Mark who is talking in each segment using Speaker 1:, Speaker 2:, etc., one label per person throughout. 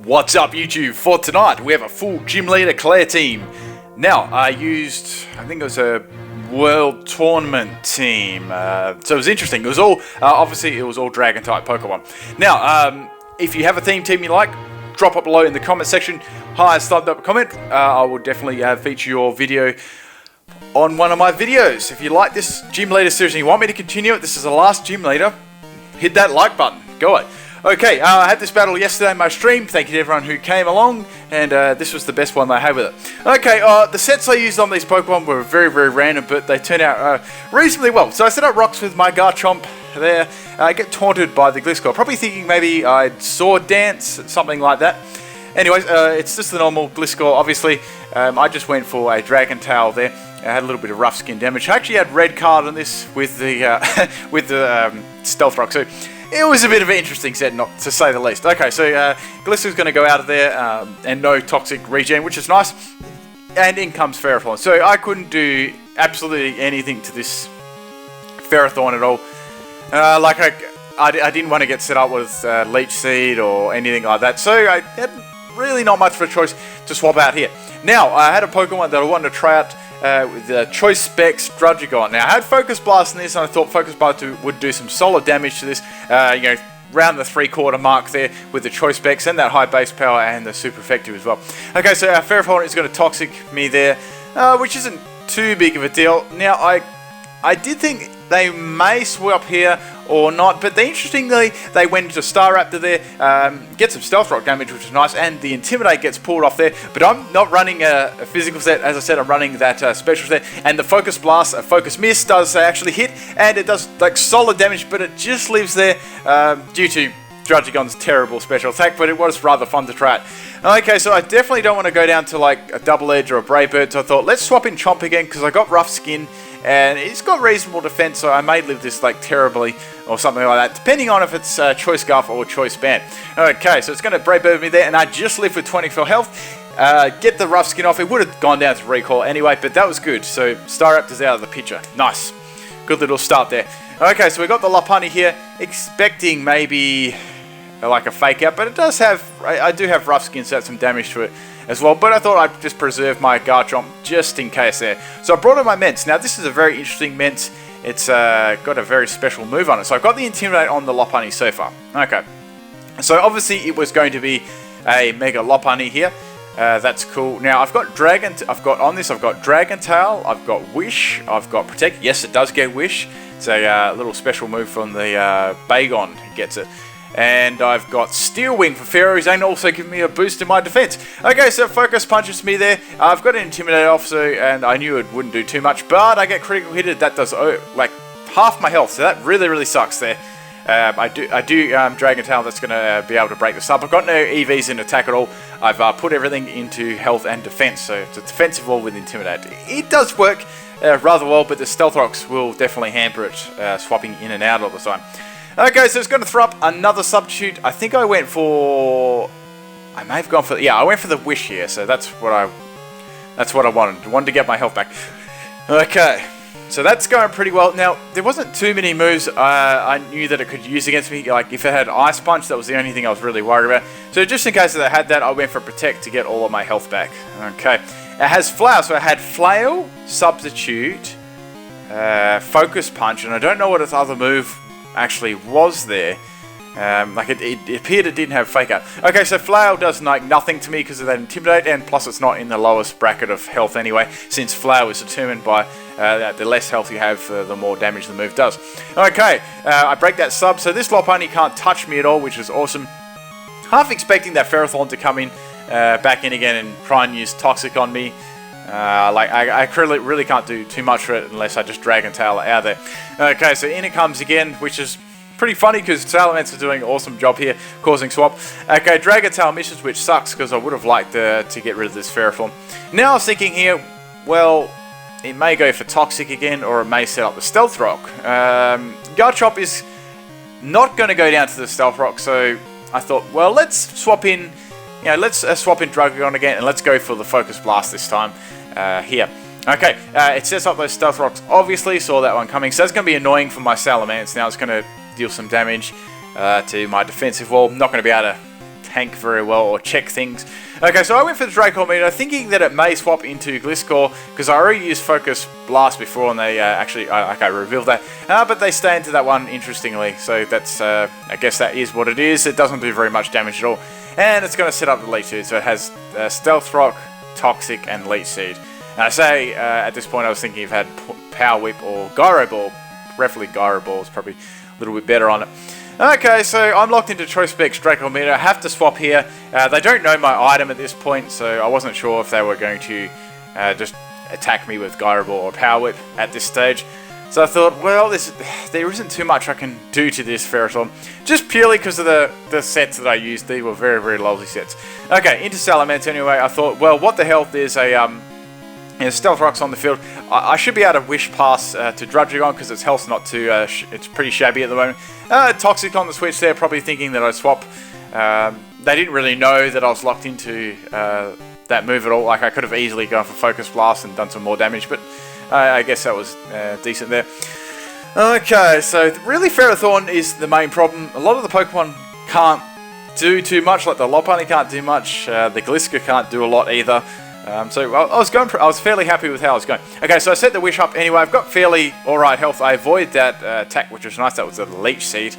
Speaker 1: What's up YouTube? For tonight we have a full gym leader Clair team. Now I think it was a world tournament team, so it was interesting. It was all obviously it was all dragon type Pokemon. Now if you have a team you like, drop it below in the comment section. Highest thumbs up comment, I will definitely feature your video on one of my videos. If you like this gym leader series and you want me to continue it, this is the last gym leader, hit that like button. Go on. Okay, I had this battle yesterday in my stream. Thank you to everyone who came along, and this was the best one I had with it. Okay, the sets I used on these Pokemon were very, very random, but they turned out reasonably well. So I set up rocks with my Garchomp there. I get taunted by the Gliscor, probably thinking maybe I'd Sword Dance, something like that. Anyways, it's just the normal Gliscor, obviously. I just went for a Dragon Tail there. I had a little bit of rough skin damage. I actually had red card on this with the Stealth Rock, so it was a bit of an interesting set, not to say the least. Okay, so Gliscor's going to go out of there, and no toxic regen, which is nice. And in comes Ferrothorn. So I couldn't do absolutely anything to this Ferrothorn at all. I didn't want to get set up with Leech Seed or anything like that, so I had really not much of a choice to swap out here. Now, I had a Pokemon that I wanted to try out with the Choice Specs Dragonite. Now, I had Focus Blast in this, and I thought Focus Blast would do some solid damage to this, round the 3/4 mark there with the Choice Specs and that high base power and the super effective as well. Okay, so our Ferrothorn is going to Toxic me there, which isn't too big of a deal. Now, I did think they may swap here or not, but interestingly, they went into Star Raptor there, get some Stealth Rock damage, which is nice, and the Intimidate gets pulled off there, but I'm not running a physical set. As I said, I'm running that special set, and the Focus Blast, Focus Miss does actually hit, and it does like solid damage, but it just lives there due to Dragonite's terrible special attack, but it was rather fun to try it. Okay, so I definitely don't want to go down to like a Double Edge or a Brave Bird, so I thought let's swap in Chomp again, because I got rough skin, and it's got reasonable defense, so I may live this like terribly or something like that, depending on if it's Choice Scarf or Choice Band. Okay, so it's going to Brave Bird me there, and I just live with 24 health. Get the rough skin off. It would have gone down to Recall anyway, but that was good. So Star Raptor's out of the picture. Nice. Good little start there. Okay, so we got the Lopunny here, expecting maybe like a fake out, but it does have, I do have rough skin, so that's some damage to it as well, but I thought I'd just preserve my Garchomp just in case there. So I brought in my Ments. Now this is a very interesting Ments. It's got a very special move on it. So I've got the Intimidate on the Lopunny so far. Okay, so obviously it was going to be a Mega Lopunny here. That's cool. Now I've got Dragon Tail, I've got Wish, I've got Protect. Yes, it does get Wish. It's a little special move from the Bagon. It gets it. And I've got Steel Wing for Pharaohs, and also giving me a boost in my defense. Okay, so Focus punches me there. I've got an Intimidate off, so, and I knew it wouldn't do too much, but I get critical hit. That does like half my health, so that really, really sucks there. I do Dragon Tail that's going to be able to break this up. I've got no EVs in attack at all. I've put everything into health and defense, so it's a defensive wall with Intimidate. It does work rather well, but the Stealth Rocks will definitely hamper it, swapping in and out all the time. Okay, so it's going to throw up another substitute. I think I went for, I may have gone for, yeah, I went for the Wish here, so that's what I wanted. I wanted to get my health back. Okay, so that's going pretty well. Now, there wasn't too many moves I knew that it could use against me. Like, if it had Ice Punch, that was the only thing I was really worried about. So just in case that I had that, I went for Protect to get all of my health back. Okay, it has Flail, so I had Flail, Substitute, Focus Punch, and I don't know what its other move actually was there. Like it appeared it didn't have Fake Out. Okay, so Flail does like nothing to me because of that Intimidate, and plus it's not in the lowest bracket of health anyway, since Flail is determined by the less health you have, the more damage the move does. Okay, I break that sub, so this Lopunny can't touch me at all, which is awesome. Half expecting that Ferrothorn to come in, back in again and try and use Toxic on me. I really can't do too much for it unless I just Dragon Tail out of there. Okay, so in it comes again, which is pretty funny because Salamence is doing an awesome job here, causing swap. Okay, Dragon Tail misses, which sucks because I would have liked to get rid of this Ferrothorn. Now I was thinking here, well, it may go for Toxic again, or it may set up the Stealth Rock. Garchomp is not going to go down to the Stealth Rock, so I thought, well, let's swap in, let's swap in Dragon again, and let's go for the Focus Blast this time. Here. Okay, it sets up those Stealth Rocks, obviously, saw that one coming, so that's going to be annoying for my Salamence. Now it's going to deal some damage to my defensive wall. I'm not going to be able to tank very well or check things. Okay, so I went for the Dragonite meter, thinking that it may swap into Gliscor, because I already used Focus Blast before, and they I revealed that. But they stay into that one, interestingly, so that's, I guess that is what it is. It doesn't do very much damage at all, and it's going to set up the Leech Seed, so it has Stealth Rock, Toxic, and Leech Seed. And I say, at this point, I was thinking if it had Power Whip or Gyro Ball. Preferably Gyro Ball is probably a little bit better on it. Okay, so I'm locked into Choice Specs Draco Meter. I have to swap here. They don't know my item at this point, so I wasn't sure if they were going to just attack me with Gyro Ball or Power Whip at this stage. So I thought, well, there isn't too much I can do to this Ferrothorn, just purely because of the sets that I used. They were very, very lovely sets. Okay, into Salamence anyway. I thought, well, what the hell, there's a Stealth Rock's on the field. I should be able to Wish Pass to Druddigon because its health's not too, it's pretty shabby at the moment. Toxic on the switch there, probably thinking that I'd swap. They didn't really know that I was locked into that move at all. Like, I could have easily gone for Focus Blast and done some more damage, but I guess that was decent there. Okay, so really Ferrothorn is the main problem. A lot of the Pokemon can't do too much, like the Lopunny can't do much, the Gliscor can't do a lot either. So I was fairly happy with how I was going. Okay, so I set the Wish up anyway. I've got fairly alright health. I avoided that attack, which was nice. That was a Leech Seed.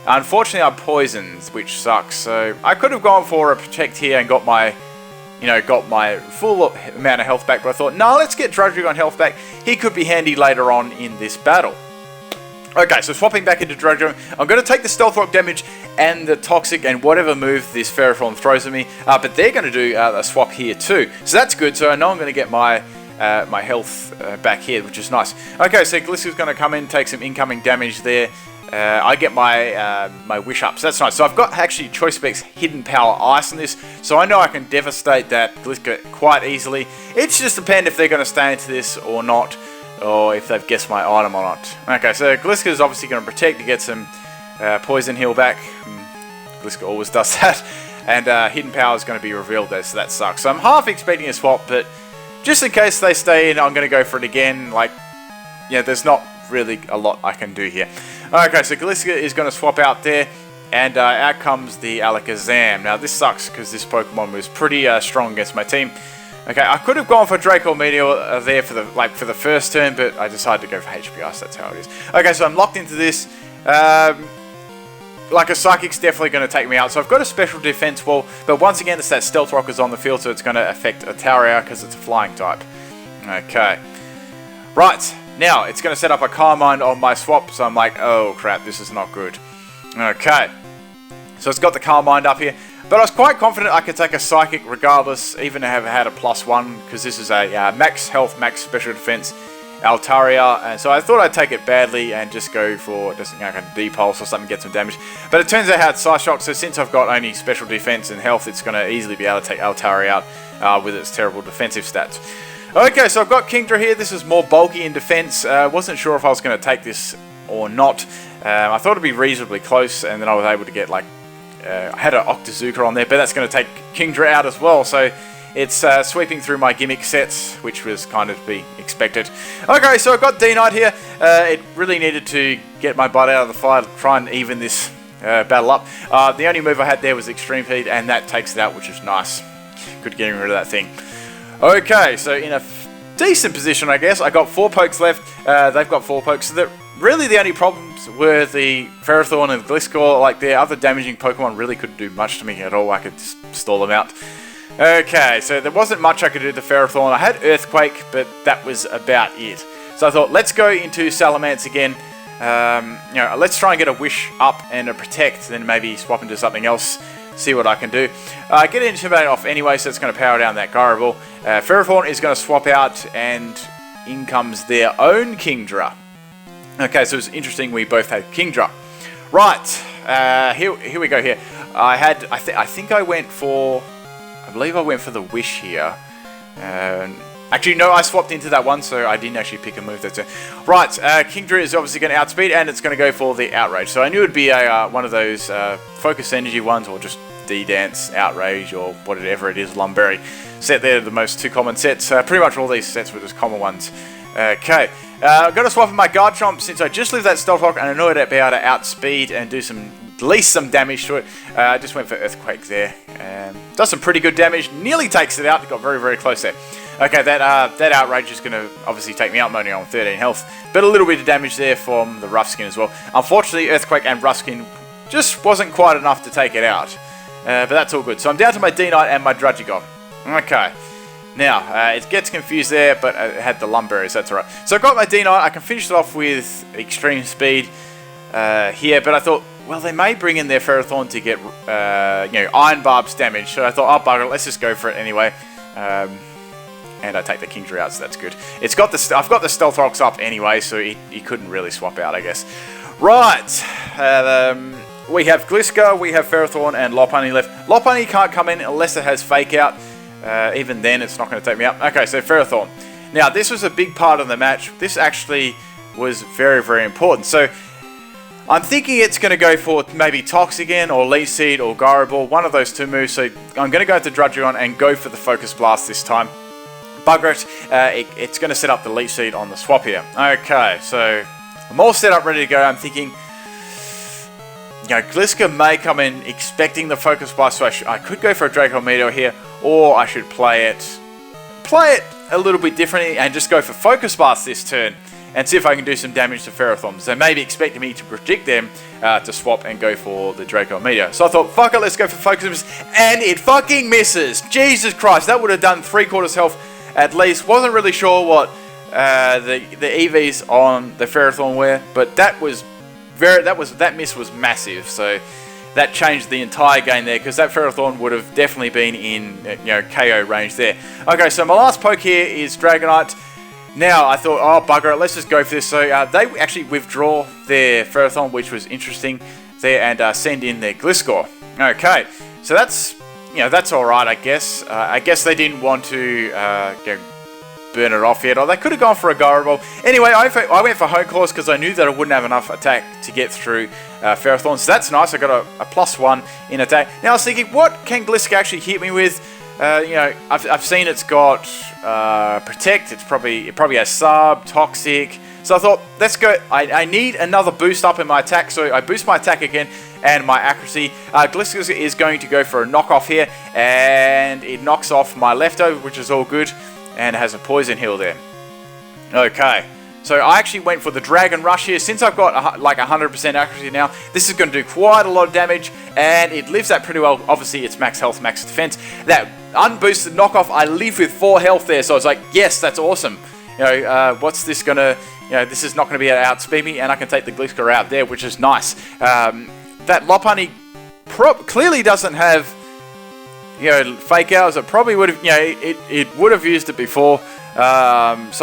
Speaker 1: Unfortunately, I'm poisoned, which sucks. So I could have gone for a Protect here and got my full amount of health back. But I thought, no, let's get Druddigon health back. He could be handy later on in this battle. Okay, so swapping back into Druddigon, I'm going to take the Stealth Rock damage and the Toxic and whatever move this Ferrothorn throws at me, but they're going to do a swap here too, so that's good. So I know I'm going to get my my health back here, which is nice. Okay, so Gliscor's going to come in, take some incoming damage there. I get my my Wish up, so that's nice. So I've got actually Choice Specs Hidden Power Ice on this, so I know I can devastate that Gliscor quite easily. It's just depend if they're going to stay into this or not, or if they've guessed my item or not. Okay, so Gliscor is obviously going to protect to get some poison heal back. Gliscor always does that. And Hidden Power is going to be revealed there, so that sucks. So I'm half expecting a swap, but just in case they stay in, I'm going to go for it again. Like, yeah, there's not really a lot I can do here. Okay, so Gliscor is going to swap out there, and out comes the Alakazam. Now, this sucks because this Pokemon was pretty strong against my team. Okay, I could have gone for Draco Meteor there for the first turn, but I decided to go for HP Ice. That's how it is. Okay, so I'm locked into this. Like a Psychic's definitely going to take me out, so I've got a special defense wall, but once again it's that Stealth Rock is on the field, so it's going to affect Altaria because it's a flying type. Okay, right, now it's going to set up a Calm Mind on my swap, so I'm like, oh crap, this is not good. Okay, so it's got the Calm Mind up here, but I was quite confident I could take a Psychic regardless, even have had a +1, because this is a max health, max special defense Altaria, and so I thought I'd take it badly and just go for just like a D-Pulse or something, get some damage. But it turns out how it's Psy Shock, so since I've got only special defense and health, it's going to easily be able to take Altaria out with its terrible defensive stats. Okay, so I've got Kingdra here. This is more bulky in defense. Wasn't sure if I was going to take this or not. I thought it'd be reasonably close, and then I was able to get like I had an Octazooka on there, but that's going to take Kingdra out as well. So it's sweeping through my gimmick sets, which was kind of to be expected. Okay, so I've got D-Knight here. It really needed to get my butt out of the fire to try and even this battle up. The only move I had there was Extreme Speed, and that takes it out, which is nice. Good getting rid of that thing. Okay, so in a decent position, I guess. I got 4 pokes left. They've got 4 pokes. So really the only problems were the Ferrothorn and Gliscor. Like, their other damaging Pokemon really couldn't do much to me at all. I could just stall them out. Okay, so there wasn't much I could do to Ferrothorn. I had Earthquake, but that was about it. So I thought, let's go into Salamence again. Let's try and get a Wish up and a Protect, then maybe swap into something else, see what I can do. Get Intimidate off anyway, so it's going to power down that Gyro Ball. Ferrothorn is going to swap out, and in comes their own Kingdra. Okay, so it's interesting we both had Kingdra. Right, here we go here. I think I went for... I believe I went for the Wish here. Actually, no, I swapped into that one, so I didn't actually pick a move that turn. Right, Kingdra is obviously going to outspeed, and it's going to go for the Outrage. So I knew it would be one of those Focus Energy ones, or just D-Dance, Outrage, or whatever it is, Lumberry. Set there, the most 2 common sets. Pretty much all these sets were just common ones. Okay, I've got to swap in my Garchomp since I just lived that Stealth Rock, and I know it'd be able to outspeed and do some least some damage to it. I just went for Earthquake there. Does some pretty good damage. Nearly takes it out. It got very, very close there. Okay, that Outrage is going to obviously take me out. I'm only on 13 health. But a little bit of damage there from the Rough Skin as well. Unfortunately, Earthquake and Rough Skin just wasn't quite enough to take it out. But that's all good. So I'm down to my D-Knight and my Druddigon. Okay. Now, it gets confused there, but it had the Lumberries, that's alright. So I've got my D-Knight. I can finish it off with Extreme Speed here, but I thought, well, they may bring in their Ferrothorn to get, Iron Barb's damage. So I thought, oh, bugger it, let's just go for it anyway. And I take the Kingdra out, so that's good. It's got the I've got the Stealth Rocks up anyway, so he couldn't really swap out, I guess. Right, we have Gliska, we have Ferrothorn, and Lopunny left. Lopunny can't come in unless it has Fake Out. Even then, it's not going to take me out. Okay, so Ferrothorn. Now, this was a big part of the match. This actually was very, very important. So, I'm thinking it's going to go for maybe Tox again, or Leech Seed, or Gyro Ball. One of those two moves. So, I'm going to go to Druddigon and go for the Focus Blast this time. Bugger it. It's going to set up the Leech Seed on the swap here. Okay, so I'm all set up, ready to go. I'm thinking, Gliska may come in expecting the Focus Blast, so I could go for a Draco Meteor here, or I should play it a little bit differently and just go for Focus Blast this turn and see if I can do some damage to Ferrothorn. So maybe expecting me to predict them to swap and go for the Draco Meteor. So I thought, fuck it, let's go for Focus Blast, and it fucking misses. Jesus Christ, that would have done 3/4 health at least. Wasn't really sure what the EVs on the Ferrothorn were, but that miss was massive. So that changed the entire game there, because that Ferrothorn would have definitely been in KO range there. Okay, so my last poke here is Dragonite. Now I thought, oh bugger it, let's just go for this. So they actually withdraw their Ferrothorn, which was interesting there, and send in their Gliscor. Okay, so that's all right, I guess. I guess they didn't want to burn it off yet, or they could have gone for a Gyro Ball. Anyway, I went for Hone Claws because I knew that I wouldn't have enough attack to get through Ferrothorn, so that's nice. I got a +1 in attack. Now I was thinking, what can Gliska actually hit me with? I've seen it's got Protect. It probably has Sub, Toxic. So I thought, let's go. I need another boost up in my attack, so I boost my attack again and my accuracy. Gliska is going to go for a knockoff here, and it knocks off my leftover, which is all good, and it has a Poison Heal there. Okay, so I actually went for the Dragon Rush here. Since I've got like 100% accuracy now, this is going to do quite a lot of damage, and it lives that pretty well. Obviously, it's max health, max defense. That unboosted knockoff, I live with 4 health there, so I was like, yes, that's awesome. What's this going to... this is not going to be able to outspeed me, and I can take the Gliska out there, which is nice. That Lopunny clearly doesn't have, Fake Outs. It probably would have, it would have used it before. So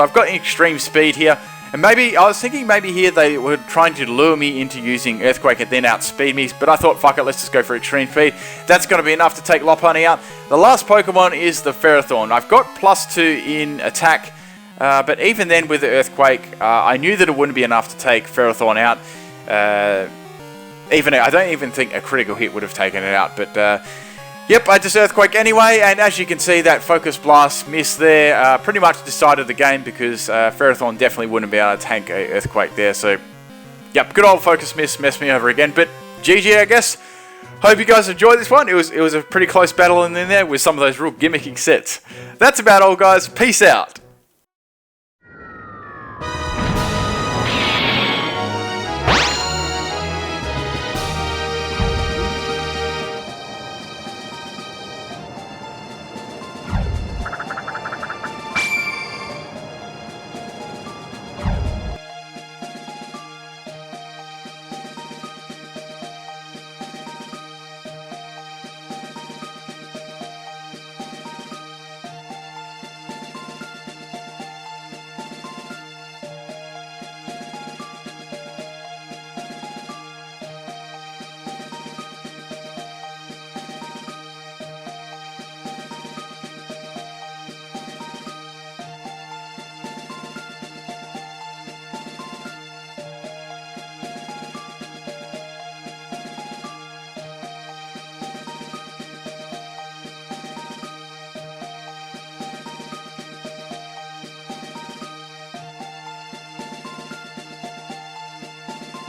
Speaker 1: I've got extreme speed here, and maybe I was thinking maybe here they were trying to lure me into using Earthquake and then outspeed me. But I thought, fuck it, let's just go for extreme speed. That's going to be enough to take Lopunny out. The last Pokemon is the Ferrothorn. I've got +2 in attack. But even then, with the Earthquake, I knew that it wouldn't be enough to take Ferrothorn out. I don't even think a critical hit would have taken it out. But yep, I just Earthquake anyway. And as you can see, that Focus Blast miss there pretty much decided the game, because Ferrothorn definitely wouldn't be able to tank a Earthquake there. So yep, good old Focus miss messed me over again. But GG, I guess. Hope you guys enjoyed this one. It was a pretty close battle in there with some of those real gimmicky sets. That's about all, guys. Peace out.